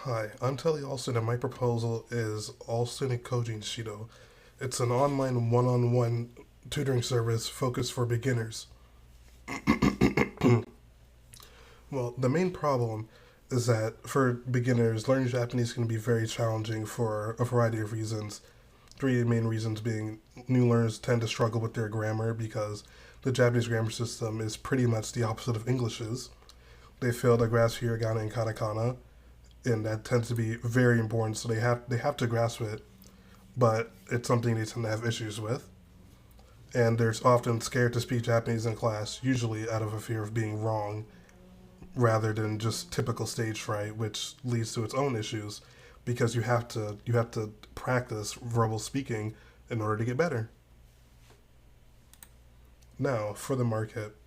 Hi, I'm Telly Alston, and my proposal is Alston Coaching Shido. It's an online one-on-one tutoring service focused for beginners. Well, the main problem is that for beginners, learning Japanese can be very challenging for a variety of reasons. Three main reasons being new learners tend to struggle with their grammar because the Japanese grammar system is pretty much the opposite of English's. They fail to grasp hiragana and katakana, and that tends to be very important. So they have to grasp it, but it's something they tend to have issues with. And they're often scared to speak Japanese in class, usually out of a fear of being wrong, rather than just typical stage fright, which leads to its own issues, because you have to practice verbal speaking in order to get better. Now, for the market,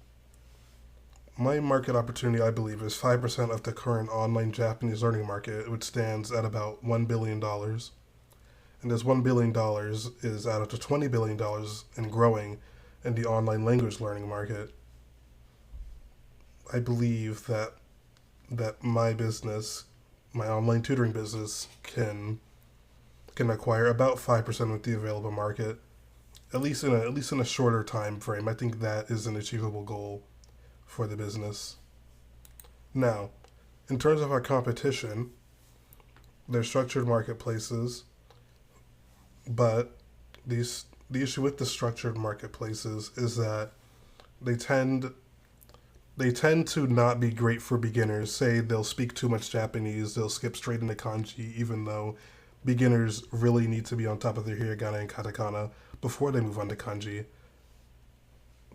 my market opportunity, I believe, is 5% of the current online Japanese learning market, which stands at about $1 billion. And this $1 billion is out of the $20 billion and growing in the online language learning market. I believe that my business, my online tutoring business, can acquire about 5% of the available market, at least in a shorter time frame. I think that is an achievable goal for the business. Now, in terms of our competition, there's structured marketplaces, but the issue with the structured marketplaces is that they tend they tend to not be great for beginners. Say they'll speak too much Japanese, they'll skip straight into kanji, even though beginners really need to be on top of their hiragana and katakana before they move on to kanji.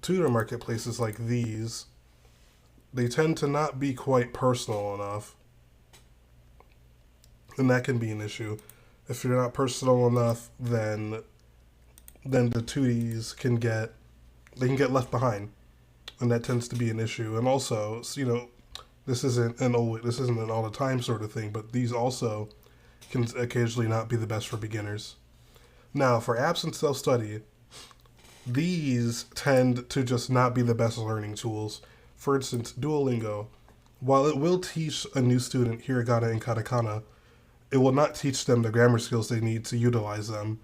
Tutor marketplaces like these, they tend to not be quite personal enough, and that can be an issue. If you're not personal enough, then the tuties can get left behind, and that tends to be an issue. And also, this isn't an all the time sort of thing, but these also can occasionally not be the best for beginners. Now, for apps and self study, these tend to just not be the best learning tools. For instance, Duolingo, while it will teach a new student hiragana and katakana, it will not teach them the grammar skills they need to utilize them.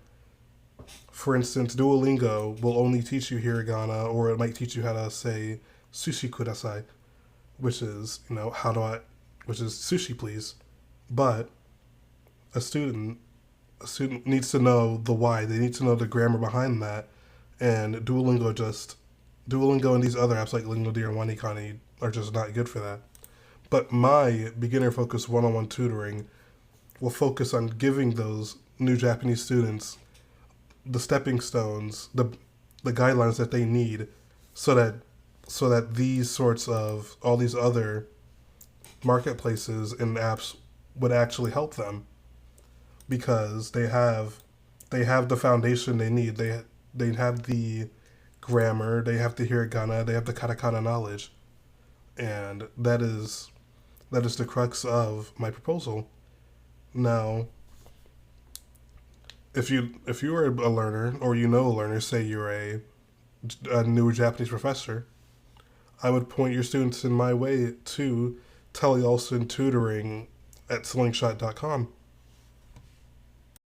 For instance, Duolingo will only teach you hiragana, or it might teach you how to say sushi kudasai, which is, which is sushi please. But a student, a student needs to know the why. They need to know the grammar behind that. And Duolingo and these other apps like Lingodeer and Wanikani are just not good for that. But my beginner focused one on one tutoring will focus on giving those new Japanese students the stepping stones, the guidelines that they need, so that these sorts of all these other marketplaces and apps would actually help them, because they have the foundation they need. They have the grammar, they have the hiragana, they have the katakana knowledge, and that is the crux of my proposal. Now, if you are a learner, or you know a learner, say you're a new Japanese professor, I would point your students in my way to Telly Olson Tutoring at slingshot.com.